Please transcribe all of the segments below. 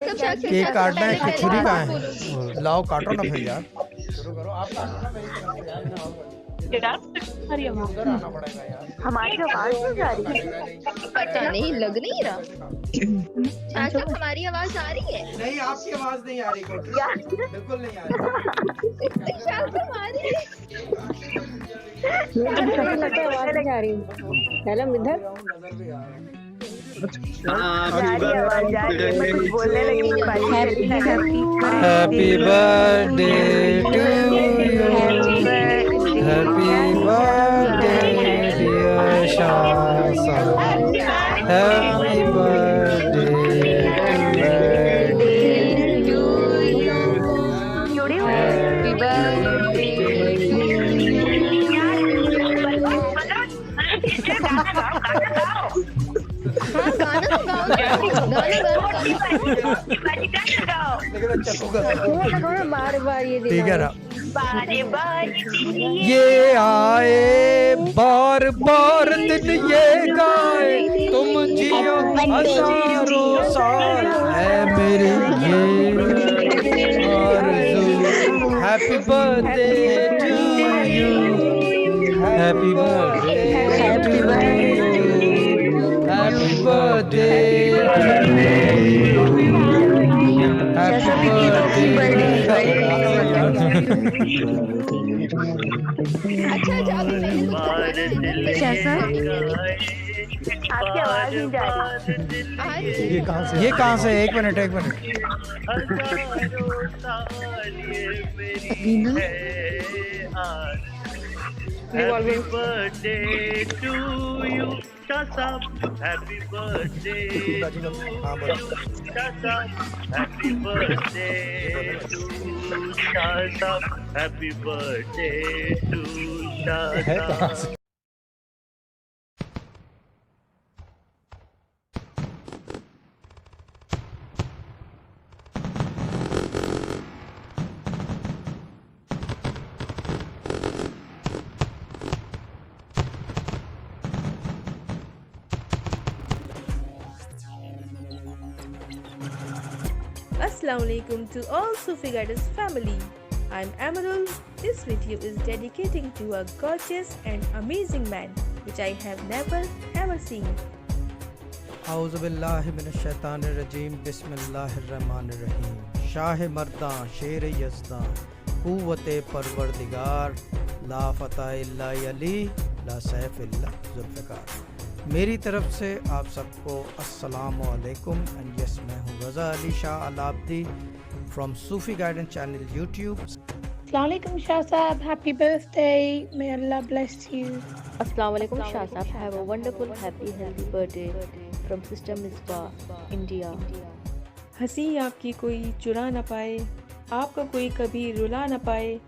Cake काटना है कि छुरी का है? लाओ काटो ना भाई यार। शुरू करो, आप काटो ना मेरी तरफ से यार, मैं आऊंगा यार उधर आना पड़ेगा यार। हमारी आवाज नहीं जा रही है। पता नहीं, लग नहीं रहा। चाचा हमारी आवाज आ रही है? नहीं, आपकी आवाज नहीं आ रही, यार बिल्कुल नहीं आ रही। चाचा हमारी मुझे लगता है आवाज नहीं आ रही। हेलो इधर नजर भी आ रहा है। जा रही है आवाज, जा रही है। मैं कुछ बोलने लगी तो बारिश happy happy birthday to you, happy birthday dear शासा, हैप्पी बर्थडे टू यू, जुड़ी हुई है। हाँ, गाना तो गाओ, लेकिन चक्कू का बार बार ये ठीक है ना। बारे ये आए बार बार दिन, ये गाए तुम जियो हजारों साल, है मेरी ये आरज़ू। Happy birthday to you, happy birthday to you, happy birthday अच्छा जाओ आपकी आवाज नहीं जा रही। ये कहाँ से? एक minute Happy birthday to you, Shasam. Happy birthday to Shasam. Happy birthday to Shasam. Happy birthday to Shasam. Assalamu alaikum to all Sufi Guidance family. I'm Amarul. This video is dedicating to a gorgeous and amazing man which I have never ever seen. औज़ु बिल्लाहि मिनश शैतानिर रजीम, बिस्मिल्लाहिर रहमानिर रहीम। शाह मर्दां शेर यज़दां, कुव्वते परवरदिगार, ला फता इल्ला अली, ला सैफ इल्ला ज़ुल्फ़िकार। मेरी तरफ से आप सबको अस्सलामु अलैकुम एंड यस, मैं हूँ Raza Ali Shah Al-Abdi from Sufi guidance channel YouTube. Assalamu alaikum Shah Sahab, happy birthday, may Allah bless you. Assalamu alaikum Shah Sahab, have a wonderful, happy, healthy birthday from Sister Misbah, India. हंसी आपकी कोई चुरा न पाए, आपका कोई कभी रुला न पाए,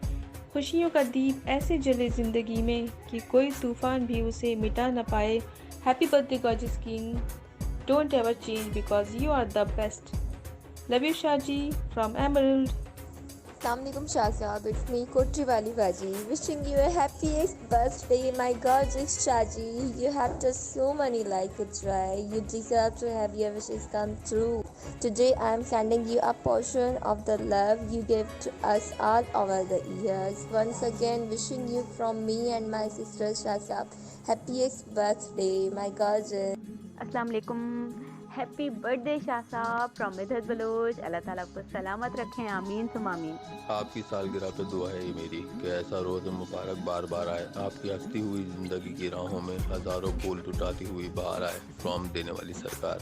खुशियों का दीप ऐसे जले ज़िंदगी में कि कोई तूफ़ान भी उसे मिटा न पाए। Happy birthday gorgeous king, don't ever change because you are the best. Love you Shaji from Emerald. Assalamualaikum Shah Sahab, it's me Kotri Wali Baji, wishing you a happiest birthday, my gorgeous Shaji. You have done so many like it, right? You deserve to have your wishes come true. Today I am sending you a portion of the love you gave to us all over the years. Once again, wishing you from me and my sister Shah Sahab, happiest birthday, my gorgeous. अस्सलाम वालेकुम, happy birthday Shah साहब from मिधत Bloch. अल्लाह ताला आपको सलामत रखें, आमीन सुम आमीन। आपकी सालगिरह पे दुआ है मेरी कि ऐसा रोज़ मुबारक बार बार आए, आपकी हंसती हुई ज़िंदगी की राहों में हज़ारों फूल टुटाती हुई बाहर आए फ्रॉम देने वाली सरकार।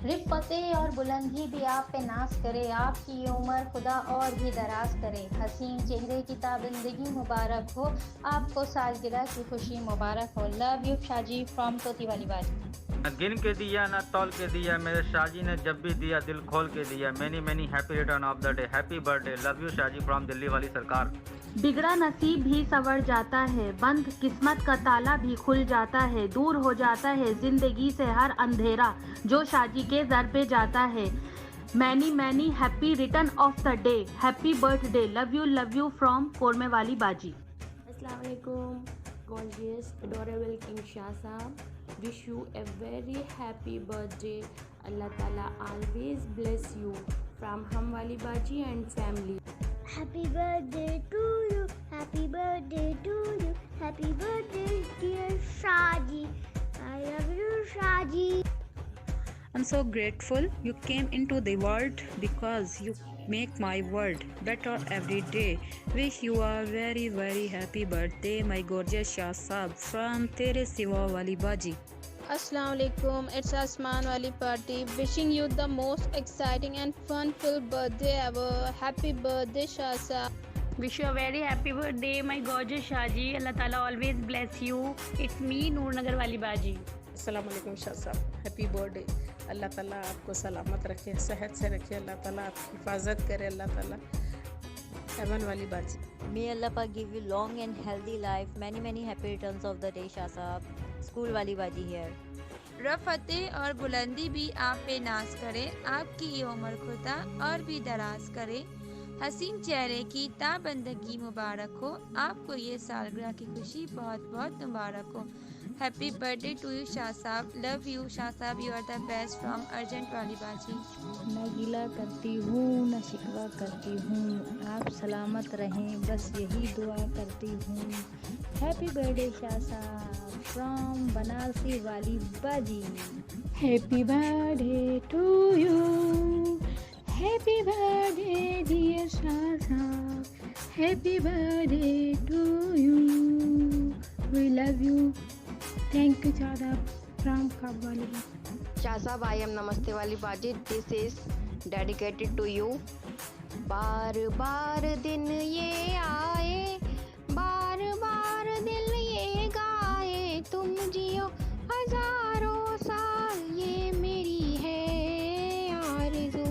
रिफ़्फ़ते और बुलंदी भी आप पे नाज करे, आपकी उम्र खुदा और भी दराज करे, हसीन चेहरे की ताबिंदगी मुबारक हो, आपको सालगिरह की खुशी मुबारक हो। लव यू शाजी फ्रॉम तोती वाली बाजी। न गिन के दिया न तौल के दिया, मेरे शाजी ने जब भी दिया दिल खोल के दिया। Many many happy return of the day, happy birthday, love you Shaji from Delhi वाली सरकार। बिगड़ा नसीब भी संवर जाता है, बंद किस्मत का ताला भी खुल जाता है, दूर हो जाता है जिंदगी से हर अंधेरा जो शाजी के दर पे जाता है। Many many happy return of the day, happy birthday, love you from कोरमे वाली बाजी। अस्सलाम वालेकुम gorgeous adorable King Shah Sahab, wish you a very happy birthday. Allah Ta'ala always bless you from Hamwali Baji and family. Happy birthday to you, happy birthday to you, happy birthday dear Shaji. I love you Shaji. I'm so grateful you came into the world because you make my world better every day. Wish you a very very happy birthday my gorgeous Shah Saab from Tere Siva Wali Baji. Assalamu alaikum, it's Asman Wali Party wishing you the most exciting and fun-filled birthday ever. Happy birthday Shah Saab. Wish you a very happy birthday my gorgeous Shaji. Allah Ta'ala always bless you. It's me Noornagar Wali Baji. अस्सलाम वालेकुम शाह साहब, happy birthday. अल्लाह ताला आपको सलामत रखे, सेहत से रखे, अल्लाह ताला आपकी हिफाजत करे, अल्लाह ताला। हेवन वाली बाजी। May Allah Pak give you long and healthy life. Many happy returns of the day Shah Saab. School वाली बाजी here. रफ़तें और बुलंदी भी आप पे नाज करे, आपकी ये उम्र खुदा और भी दराज करे, हसीन चेहरे की ताबंदगी मुबारक हो, आपको ये सालगिरह की खुशी बहुत बहुत मुबारक हो। Happy birthday to you Shah साहब, लव यू शाह साहब, you are the best from urgent वाली बाजी। न गिला करती हूँ न शिकवा करती हूँ, आप सलामत रहें बस यही दुआ करती हूँ। हैप्पी बर्थडे शाह साहब फ्रॉम बनारसी वाली बाजी। Happy birthday to you, happy birthday dear Shah, happy birthday to you, we love you, thank you Chada from Kabwali. Shah Saab, I am Namaste Wali Baji. This is dedicated to you. बार बार दिन ये आए, बार बार दिल ये गाए, तुम जियो हजारों साल ये मेरी है आरज़ू।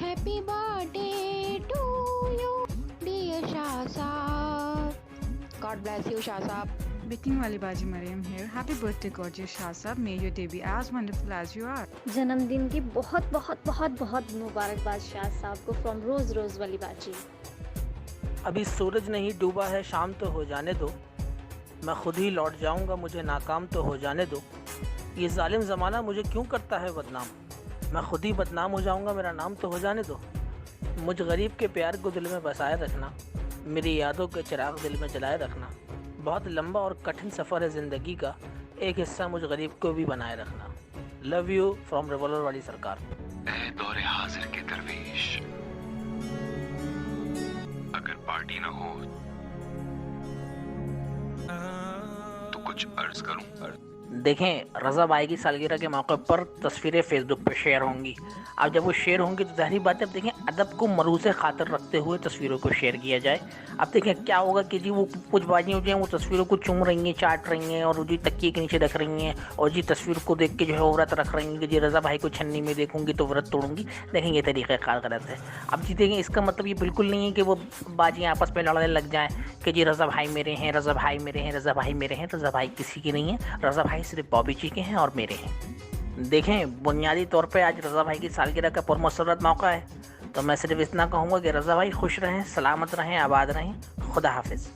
Happy birthday to you dear Shah साहब। गॉड ब्लेस यू शाह साहब। Baking Wali Baji Mariam here. Happy birthday gorgeous Shah Saab. May your day be as wonderful as you are. जन्मदिन की बहुत बहुत बहुत बहुत मुबारकबाद शाह साहब को फ्रॉम रोज रोज वाली बाजी। अभी सूरज नहीं डूबा है, शाम तो हो जाने दो, मैं खुद ही लौट जाऊंगा, मुझे नाकाम तो हो जाने दो। ये जालिम ज़माना मुझे क्यों करता है बदनाम, मैं खुद ही बदनाम हो जाऊंगा, मेरा नाम तो हो जाने दो। मुझ गरीब के प्यार को दिल में बसाए रखना, मेरी यादों के चिराग दिल में जलाए रखना। बहुत लंबा और कठिन सफ़र है ज़िंदगी का, एक हिस्सा मुझ गरीब को भी बनाए रखना। लव यू फ्रॉम रिवॉल्वर वाली सरकार। ए दौरे हाजिर के दरवेश, अगर पार्टी ना हो तो कुछ अर्ज करूं। देखें, रज़ा भाई की सालगिरह के मौके पर तस्वीरें फेसबुक पे शेयर होंगी। अब जब वो शेयर होंगी तो ज़ाहिर बात है, अब देखें अदब को मरूज़ खातर रखते हुए तस्वीरों को शेयर किया जाए। अब देखें क्या होगा कि जी वो कुछ बाजियाँ जो हैं वो तस्वीरों को चूम रही हैं, चाट रही हैं और जी तकिए के नीचे रख रही हैं और जी तस्वीर को देख के जो है वो व्रत रख रही हैं कि जी रज़ा भाई को छन्नी में देखूँगी तो व्रत तोड़ूंगी। देखें ये तरीक़ाकार गलत है। अब जी देखें इसका मतलब ये बिल्कुल नहीं है कि वो बाजियाँ आपस में लड़ने लग जाएँ कि जी रज़ा भाई मेरे हैं, रज़ा भाई मेरे हैं, रज़ा भाई मेरे हैं। रज़ा भाई किसी के नहीं है, रज़ा भाई सिर्फ बॉबी जी के हैं और मेरे हैं। देखें बुनियादी तौर पे आज रज़ा भाई की सालगिरह का पुरमसरत मौका है, तो मैं सिर्फ इतना कहूँगा कि रज़ा भाई खुश रहें, सलामत रहें, आबाद रहें। खुदा हाफिज़।